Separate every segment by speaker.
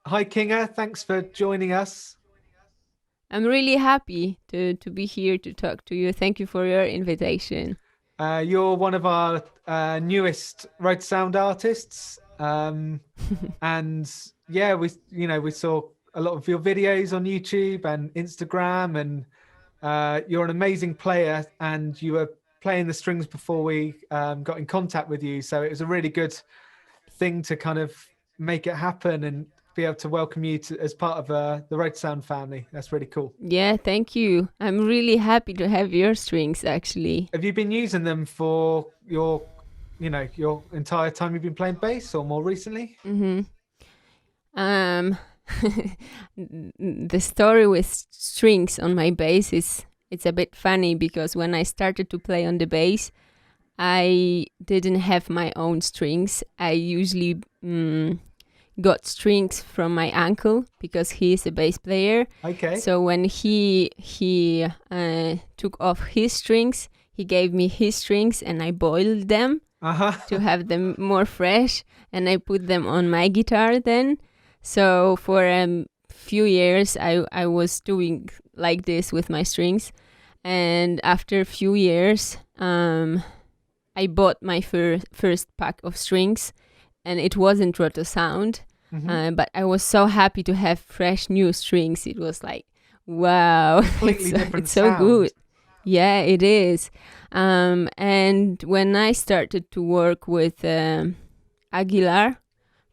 Speaker 1: Hi, Kinga. Thanks for joining us.
Speaker 2: I'm really happy to be here to talk to you. Thank you for your invitation.
Speaker 1: You're one of our newest Rotosound artists, and yeah, we saw a lot of your videos on YouTube and Instagram, and you're an amazing player. And you were playing the strings before we got in contact with you, so it was a really good thing to kind of make it happen and be able to welcome you as part of the Rotosound family. That's really cool.
Speaker 2: Yeah, thank you. I'm really happy to have your strings, actually.
Speaker 1: Have you been using them for your entire time you've been playing bass, or more recently?
Speaker 2: Um, the story with strings on my bass it's a bit funny because when I started to play on the bass, I didn't have my own strings. I usually got strings from my uncle because he is a bass player.
Speaker 1: Okay.
Speaker 2: So when he took off his strings, he gave me his strings and I boiled them to have them more fresh, and I put them on my guitar then. So for a few years I was doing like this with my strings, and after a few years I bought my first pack of strings, and it wasn't Rotosound, but I was so happy to have fresh new strings. It was like, wow, it's so good. Yeah, it is. And when I started to work with Aguilar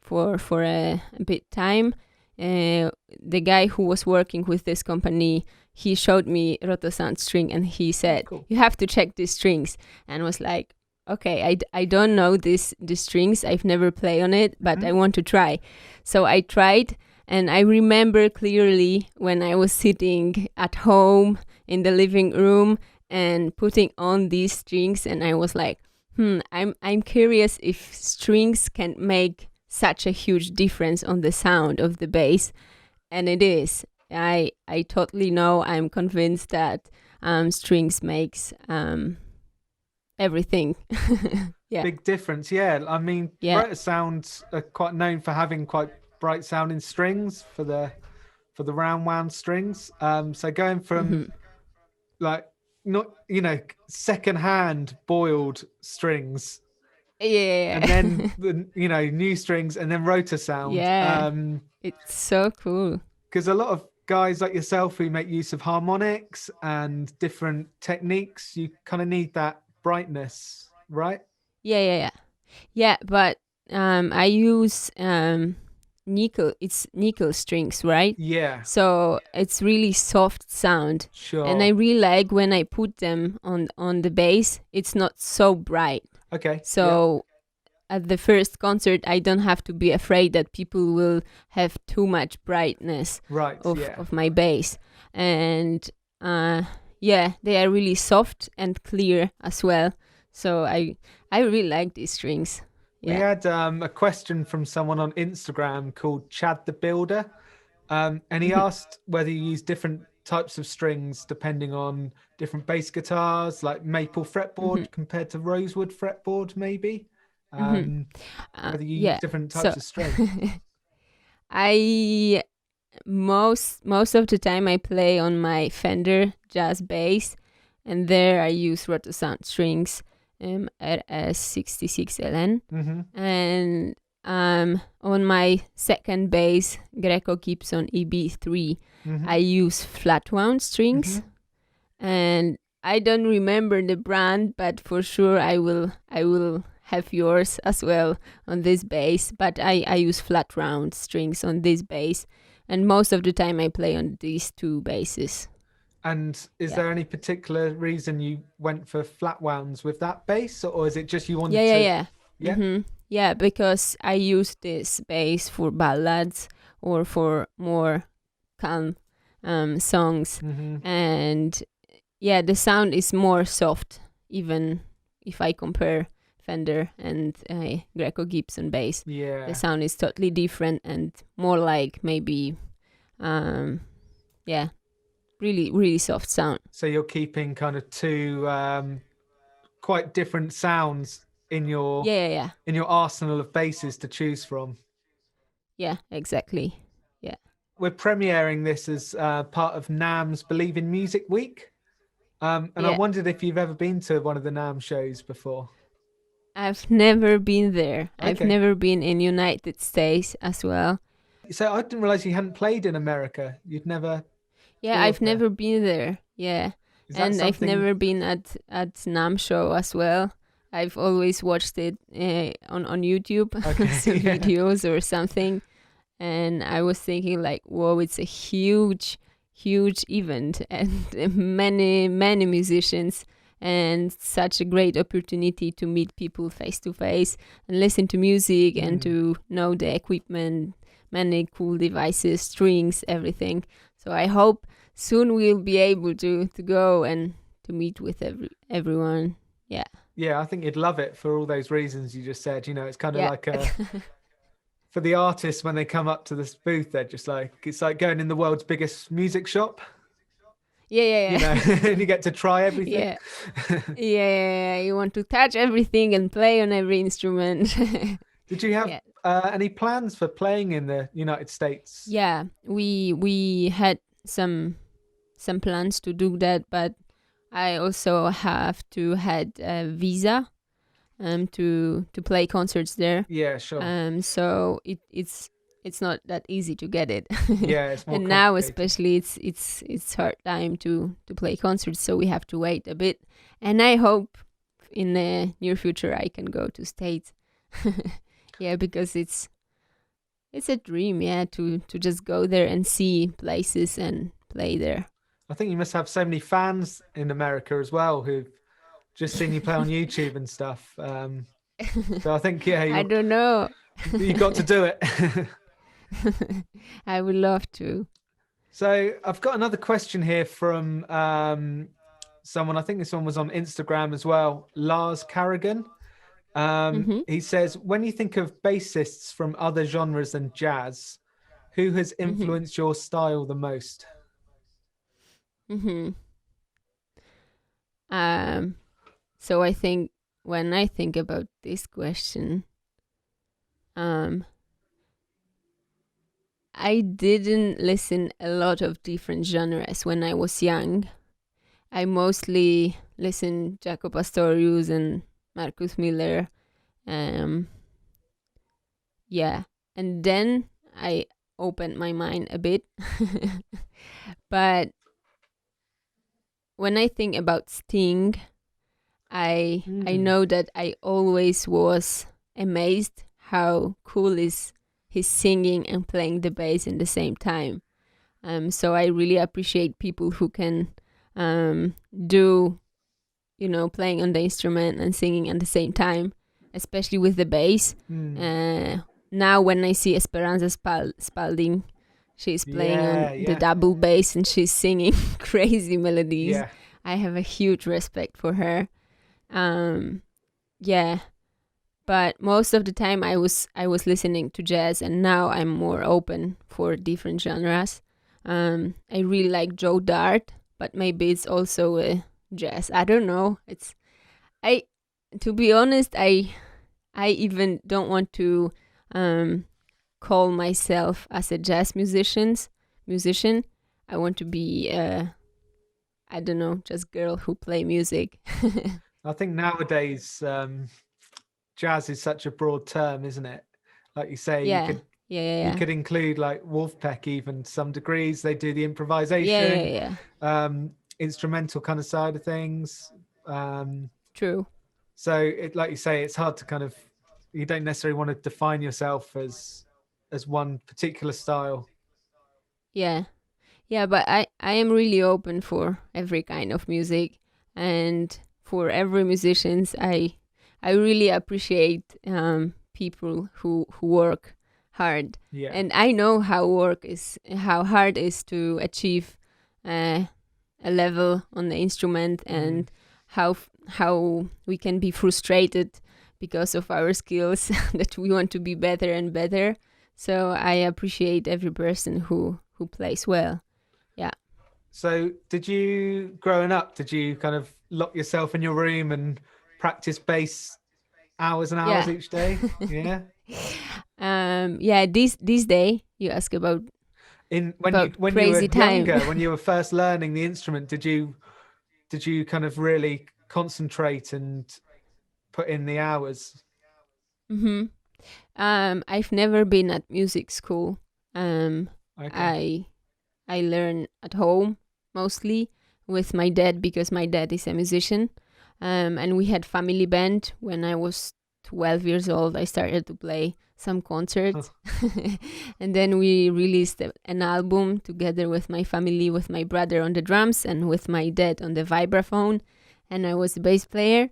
Speaker 2: for a bit time, the guy who was working with this company, he showed me Rotosound string and he said, cool, you have to check these strings. And was like, okay, I don't know these strings. I've never played on it, but I want to try. So I tried, and I remember clearly when I was sitting at home in the living room and putting on these strings, and I was like, I'm curious if strings can make such a huge difference on the sound of the bass. And it is. I totally know. I'm convinced that strings makes everything. Yeah.
Speaker 1: Big difference. Yeah. I mean, Rotosound are quite known for having quite bright sounding strings for the round wound strings. So going from like not secondhand boiled strings, and then the new strings, and then Rotosound.
Speaker 2: Yeah, it's so cool.
Speaker 1: Because a lot of guys like yourself who make use of harmonics and different techniques, you kind of need that brightness, right?
Speaker 2: Yeah, but I use nickel. It's nickel strings, right?
Speaker 1: Yeah.
Speaker 2: So it's really soft sound.
Speaker 1: Sure.
Speaker 2: And I really like when I put them on the bass, it's not so bright.
Speaker 1: Okay.
Speaker 2: So at the first concert, I don't have to be afraid that people will have too much brightness of my bass. And they are really soft and clear as well. So I really like these strings.
Speaker 1: Yeah. We had a question from someone on Instagram called Chad the Builder, and he asked whether you use different types of strings depending on different bass guitars, like maple fretboard compared to rosewood fretboard, maybe. Whether you use different types of strings.
Speaker 2: I most of the time I play on my Fender jazz bass, and there I use Rotosound strings at a 66 LN. And on my second bass, Greco Gibson EB3, I use flat wound strings, and I don't remember the brand, but for sure I will have yours as well on this bass, but I use flat round strings on this bass, and most of the time I play on these two basses.
Speaker 1: And is there any particular reason you went for flat wounds with that bass, or is it just you wanted to?
Speaker 2: Yeah, because I use this bass for ballads or for more calm songs, and the sound is more soft, even if I compare Fender and Greco Gibson bass. The sound is totally different and more like maybe Yeah, really, really soft sound.
Speaker 1: So you're keeping kind of two quite different sounds in your in your arsenal of basses to choose from.
Speaker 2: Yeah, exactly. Yeah.
Speaker 1: We're premiering this as part of NAMM's Believe in Music Week. And I wondered if you've ever been to one of the NAMM shows before.
Speaker 2: I've never been there. Okay. I've never been in United States as well.
Speaker 1: So I didn't realize you hadn't played in America. You'd never.
Speaker 2: Yeah, I've never been there. Yeah. And I've never been at NAMM show as well. I've always watched it on YouTube, some videos or something. And I was thinking like, whoa, it's a huge event and many musicians and such a great opportunity to meet people face to face and listen to music and to know the equipment, many cool devices, strings, everything. So I hope soon we'll be able to go and to meet with everyone. Yeah.
Speaker 1: Yeah, I think you'd love it for all those reasons you just said. You know, it's kind of like a... For the artists, when they come up to this booth, they're just like, it's like going in the world's biggest music shop.
Speaker 2: Yeah.
Speaker 1: You know, and you get to try everything.
Speaker 2: Yeah. You want to touch everything and play on every instrument.
Speaker 1: Did you have any plans for playing in the United States?
Speaker 2: Yeah, we had some plans to do that, but I also have to had a visa to play concerts there.
Speaker 1: Yeah, sure.
Speaker 2: So it's not that easy to get it.
Speaker 1: Yeah, it's more
Speaker 2: and now especially it's hard time to play concerts, so we have to wait a bit. And I hope in the near future I can go to States. Yeah, because it's a dream, to just go there and see places and play there.
Speaker 1: I think you must have so many fans in America as well who've just seen you play on YouTube and stuff. So I think,
Speaker 2: I don't know.
Speaker 1: You got to do it.
Speaker 2: I would love to. So
Speaker 1: I've got another question here from someone. I think this one was on Instagram as well. Lars Carrigan. He says, when you think of bassists from other genres than jazz, who has influenced your style the most?
Speaker 2: So I think when I think about this question, I didn't listen a lot of different genres when I was young. I mostly listened Jaco Pastorius and Marcus Miller. And then I opened my mind a bit. But when I think about Sting, I know that I always was amazed how cool is his singing and playing the bass in the same time. So I really appreciate people who can do, playing on the instrument and singing at the same time, especially with the bass. Now when I see Esperanza Spalding, she's playing on the double bass and she's singing crazy melodies. Yeah. I have a huge respect for her. But most of the time I was listening to jazz, and now I'm more open for different genres. I really like Joe Dart, but maybe it's also a jazz. I don't know. To be honest, I even don't want to call myself as a jazz musician. I want to be I don't know, just girl who play music.
Speaker 1: I think nowadays jazz is such a broad term, isn't it? Like you say, you could include like Wolfpack even to some degrees. They do the improvisation, instrumental kind of side of things.
Speaker 2: True.
Speaker 1: So like you say, it's hard to kind of, you don't necessarily want to define yourself as one particular style.
Speaker 2: Yeah, but I am really open for every kind of music, and for every musicians, I really appreciate people who work hard. Yeah. And I know how hard it is to achieve a level on the instrument, and how we can be frustrated because of our skills that we want to be better and better. So I appreciate every person who who plays well. Yeah.
Speaker 1: So growing up, did you kind of lock yourself in your room and practice bass hours and hours each day? Yeah.
Speaker 2: This day you ask about
Speaker 1: when you were younger, when you were first learning the instrument, did you kind of really concentrate and put in the hours?
Speaker 2: I've never been at music school.
Speaker 1: Okay.
Speaker 2: I learn at home mostly with my dad, because my dad is a musician. And we had family band. When I was 12 years old, I started to play some concerts. And then we released an album together with my family, with my brother on the drums and with my dad on the vibraphone. And I was the bass player.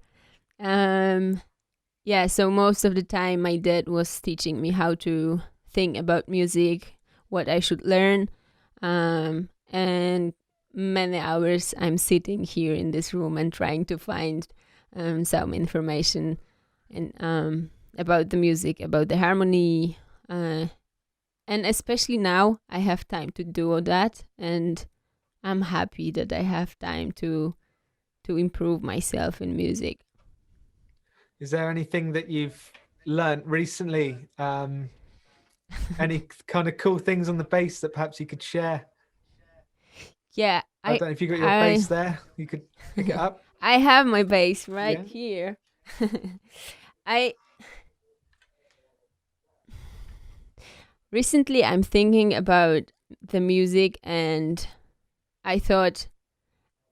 Speaker 2: So most of the time my dad was teaching me how to think about music, what I should learn. And many hours I'm sitting here in this room and trying to find some information and about the music, about the harmony. And especially now I have time to do all that, and I'm happy that I have time to improve myself in music.
Speaker 1: Is there anything that you've learned recently? Any kind of cool things on the bass that perhaps you could share?
Speaker 2: Yeah,
Speaker 1: I don't know if you got your bass there. You could pick it up.
Speaker 2: I have my bass right here. Recently I'm thinking about the music, and I thought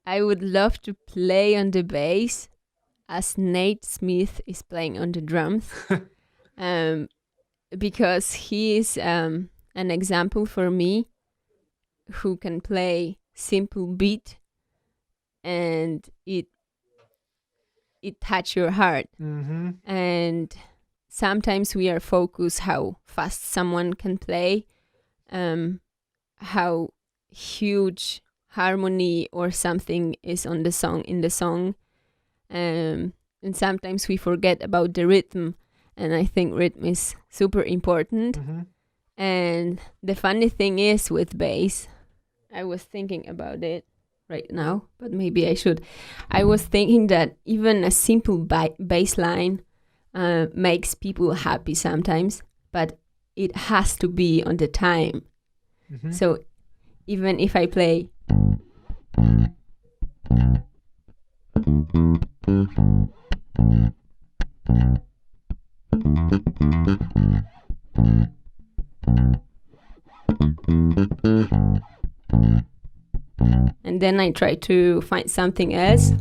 Speaker 2: I would love to play on the bass as Nate Smith is playing on the drums. Because he is an example for me who can play simple beat and it touch your heart.
Speaker 1: Mm-hmm.
Speaker 2: And sometimes we are focused how fast someone can play, how huge harmony or something is in the song, and sometimes we forget about the rhythm, and I think rhythm is super important.
Speaker 1: Mm-hmm.
Speaker 2: And the funny thing is with bass, I was thinking about it right now, but maybe I should. I was thinking that even a simple bass line makes people happy sometimes, but it has to be on the time.
Speaker 1: Mm-hmm.
Speaker 2: So even if I play and then I try to find something else,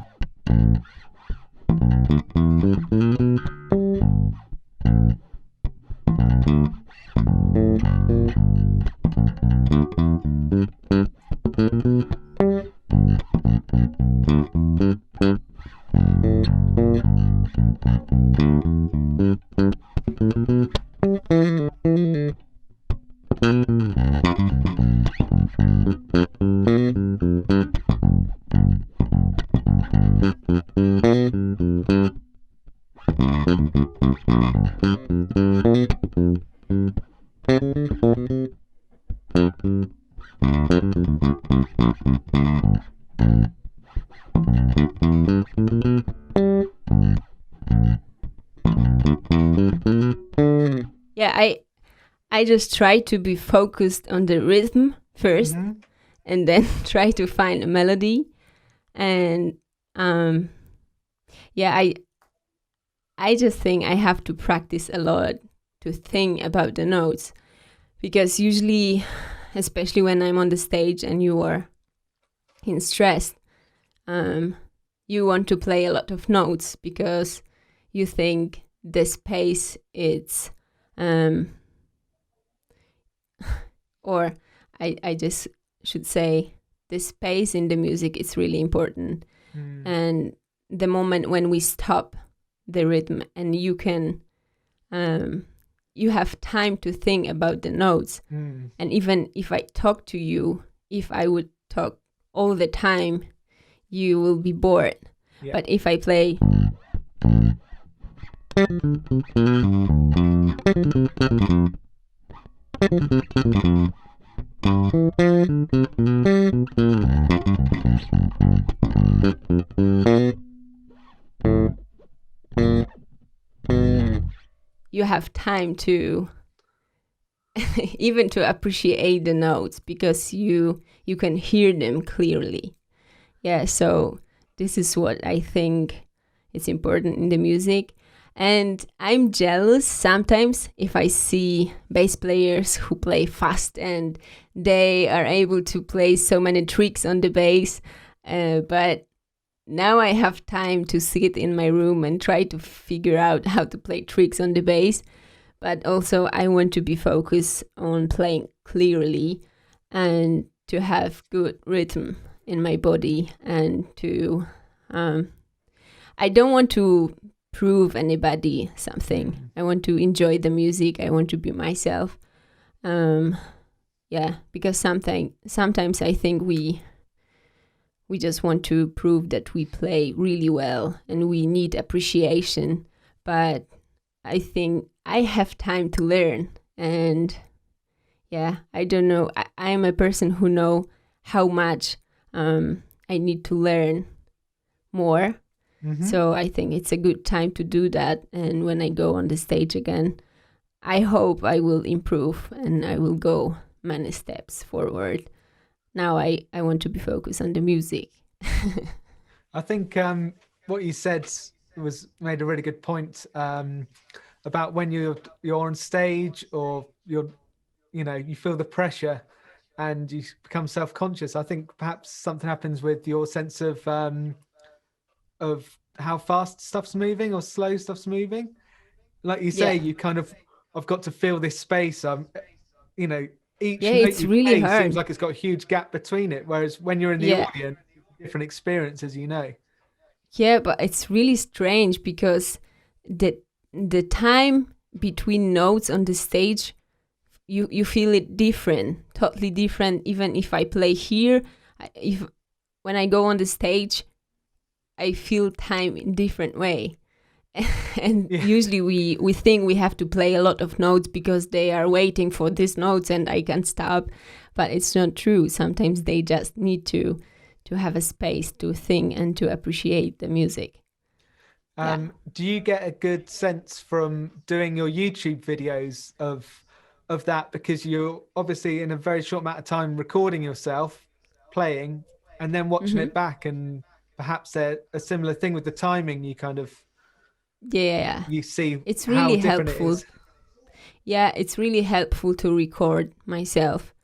Speaker 2: I just try to be focused on the rhythm first,
Speaker 1: mm-hmm.
Speaker 2: and then try to find a melody. And I just think I have to practice a lot to think about the notes, because usually, especially when I'm on the stage and you are in stress, you want to play a lot of notes because you think the space it's or I just should say the space in the music is really important. And the moment when we stop the rhythm and you can you have time to think about the notes. And even if I talk to you, if I would talk all the time, you will be bored. But if I play You have time to even to appreciate the notes because you can hear them clearly. Yeah, so this is what I think is important in the music. And I'm jealous sometimes if I see bass players who play fast and they are able to play so many tricks on the bass. But now I have time to sit in my room and try to figure out how to play tricks on the bass. But also I want to be focused on playing clearly and to have good rhythm in my body and to... I don't want to prove anybody something. I want to enjoy the music. I want to be myself. Because sometimes I think we just want to prove that we play really well and we need appreciation. But I think I have time to learn. And I don't know. I'm a person who know how much I need to learn more. Mm-hmm. So I think it's a good time to do that. And when I go on the stage again, I hope I will improve and I will go many steps forward. Now I want to be focused on the music.
Speaker 1: I think what you said made a really good point about when you're on stage or you feel the pressure and you become self-conscious. I think perhaps something happens with your sense of how fast stuff's moving or slow stuff's moving. Like you say, you kind of, I've got to feel this space. Each note
Speaker 2: it's
Speaker 1: you
Speaker 2: really
Speaker 1: play
Speaker 2: hard.
Speaker 1: seems like it's got a huge gap between it. Whereas when you're in the audience, different experiences,
Speaker 2: Yeah, but it's really strange because the time between notes on the stage, you feel it different, totally different. Even if I play here, when I go on the stage, I feel time in different way. And usually we think we have to play a lot of notes because they are waiting for these notes and I can't stop. But it's not true. Sometimes they just need to have a space to think and to appreciate the music.
Speaker 1: Do you get a good sense from doing your YouTube videos of that? Because you're obviously in a very short amount of time recording yourself playing and then watching it back, and perhaps a similar thing with the timing. You kind of you see
Speaker 2: it's
Speaker 1: how
Speaker 2: really
Speaker 1: different
Speaker 2: helpful.
Speaker 1: it is.
Speaker 2: Yeah, it's really helpful to record myself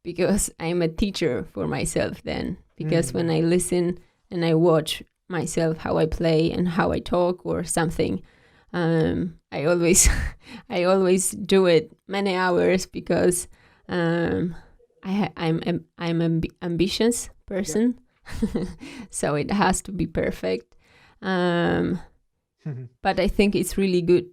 Speaker 2: because I'm a teacher for myself then. Because when I listen and I watch myself how I play and how I talk or something, I always do it many hours because I'm an ambitious person, so it has to be perfect. But I think it's really good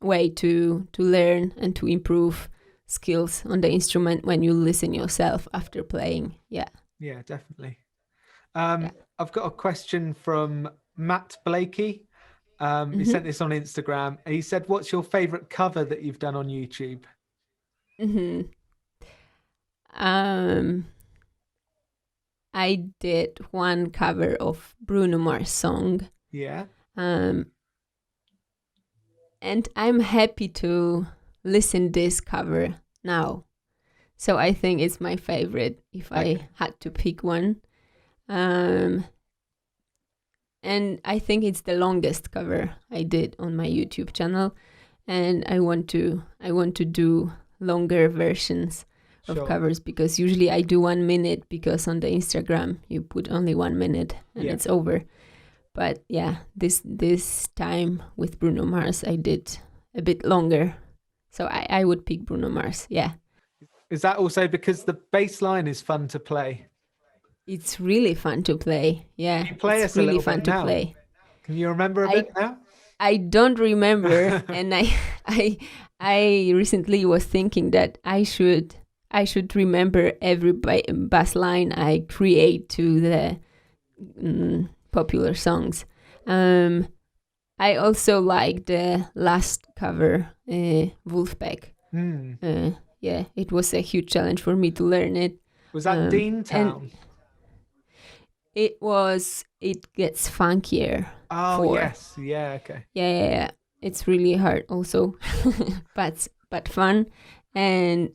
Speaker 2: way to learn and to improve skills on the instrument when you listen yourself after playing. Yeah,
Speaker 1: definitely. I've got a question from Matt Blakey. He sent this on Instagram. He said, what's your favorite cover that you've done on YouTube?
Speaker 2: I did one cover of Bruno Mars song.
Speaker 1: Yeah.
Speaker 2: And I'm happy to listen this cover now. So I think it's my favorite if I had to pick one. And I think it's the longest cover I did on my YouTube channel, and I want to do longer versions of covers because usually I do 1 minute because on the Instagram you put only 1 minute and it's over. But this time with Bruno Mars I did a bit longer, so I would pick Bruno Mars. Yeah.
Speaker 1: Is that also because the bass line is fun to play?
Speaker 2: It's really fun to play. Yeah,
Speaker 1: Can you play
Speaker 2: it's
Speaker 1: us
Speaker 2: really
Speaker 1: a
Speaker 2: fun
Speaker 1: bit
Speaker 2: to
Speaker 1: now?
Speaker 2: play.
Speaker 1: Can you remember a bit now?
Speaker 2: I don't remember, and I recently was thinking that I should remember every bass line I create to the popular songs. I also like the last cover, Wolfpack. it was a huge challenge for me to learn it.
Speaker 1: Was that Deantown?
Speaker 2: It gets funkier.
Speaker 1: Oh, yes. Yeah, okay.
Speaker 2: Yeah. It's really hard also, but fun. And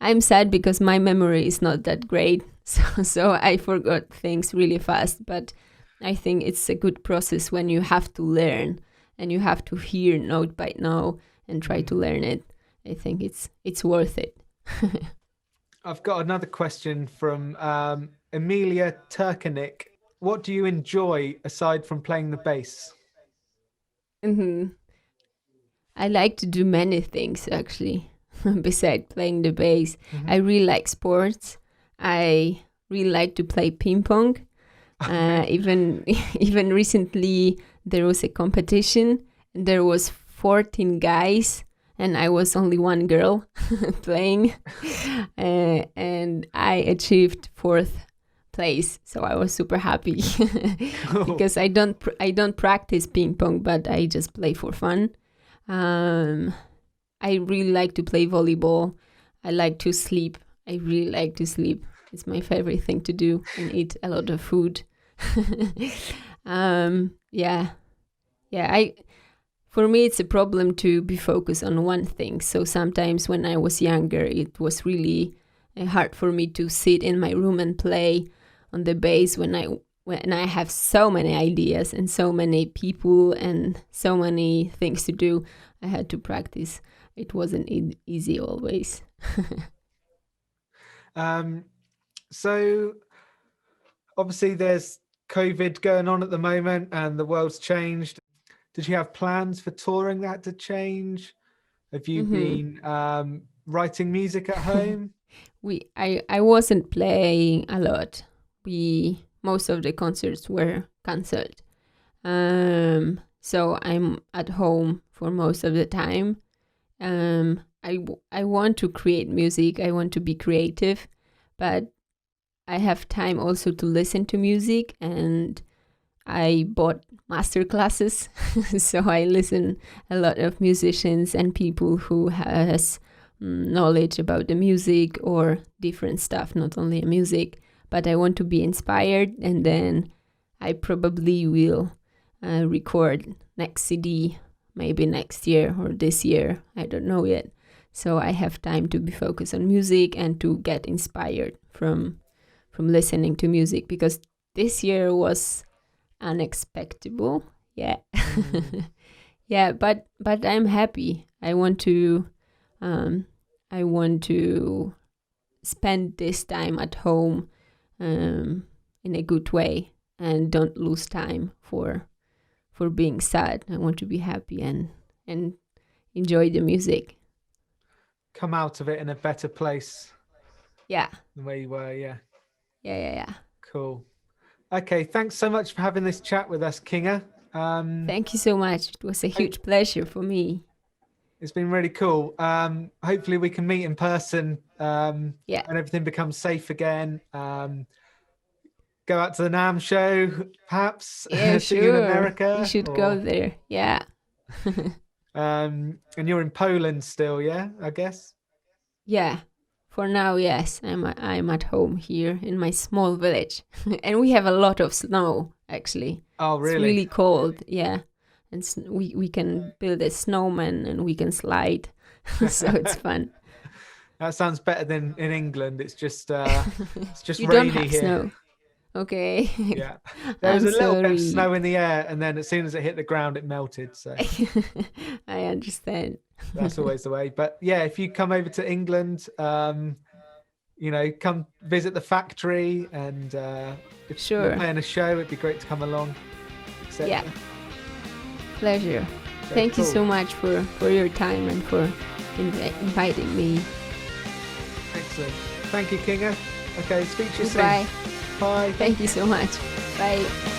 Speaker 2: I'm sad because my memory is not that great. So I forgot things really fast. But I think it's a good process when you have to learn and you have to hear note by note and try to learn it. I think it's worth it.
Speaker 1: I've got another question from Emilia Turkanik. What do you enjoy aside from playing the bass?
Speaker 2: I like to do many things actually besides playing the bass. I really like sports. I really like to play ping pong. Even recently there was a competition. There was 14 guys and I was only one girl playing, and I achieved 4th place. So I was super happy because I don't practice ping pong, but I just play for fun. I really like to play volleyball. I like to sleep. I really like to sleep. It's my favorite thing to do, and eat a lot of food. For me, it's a problem to be focused on one thing. So sometimes when I was younger, it was really hard for me to sit in my room and play on the bass when I have so many ideas and so many people and so many things to do. I had to practice. It wasn't easy always.
Speaker 1: So obviously there's COVID going on at the moment and the world's changed. Did you have plans for touring that to change? Have you been writing music at home?
Speaker 2: I wasn't playing a lot. Most of the concerts were cancelled. So I'm at home for most of the time. I want to create music. I want to be creative, but I have time also to listen to music, and I bought master classes. So I listen a lot of musicians and people who has knowledge about the music or different stuff, not only music. But I want to be inspired, and then I probably will record next CD, maybe next year or this year. I don't know yet. So I have time to be focused on music and to get inspired from listening to music, because this year was unexpected. Yeah. Yeah, but I'm happy. I want to spend this time at home in a good way, and don't lose time for being sad. I want to be happy and enjoy the music.
Speaker 1: Come out of it in a better place.
Speaker 2: Yeah.
Speaker 1: The way you were, yeah.
Speaker 2: Yeah.
Speaker 1: Cool. Okay, thanks so much for having this chat with us, Kinga.
Speaker 2: Thank you so much. It was a huge pleasure for me.
Speaker 1: It's been really cool. Hopefully we can meet in person when everything becomes safe again. Go out to the NAMM show, perhaps.
Speaker 2: Yeah,
Speaker 1: See you in America.
Speaker 2: You should go there. Yeah.
Speaker 1: And you're in Poland still, yeah, I guess?
Speaker 2: Yeah. For now, yes. I'm at home here in my small village. And we have a lot of snow, actually.
Speaker 1: Oh, really?
Speaker 2: It's really cold, yeah. And we can build a snowman and we can slide. So it's fun.
Speaker 1: That sounds better than in England. It's just
Speaker 2: you
Speaker 1: rainy
Speaker 2: don't have
Speaker 1: here.
Speaker 2: Snow. Okay.
Speaker 1: Yeah. There was a little bit of snow in the air, and then as soon as it hit the ground, it melted. So
Speaker 2: I understand.
Speaker 1: That's always the way. But yeah, if you come over to England, come visit the factory, and if you're playing a show, it'd be great to come along.
Speaker 2: Yeah. Pleasure. Thank you so much for your time and for inviting me.
Speaker 1: Excellent. Thank you, Kinga. Okay, speak to you soon.
Speaker 2: Bye.
Speaker 1: Bye.
Speaker 2: Thank you so much. Bye.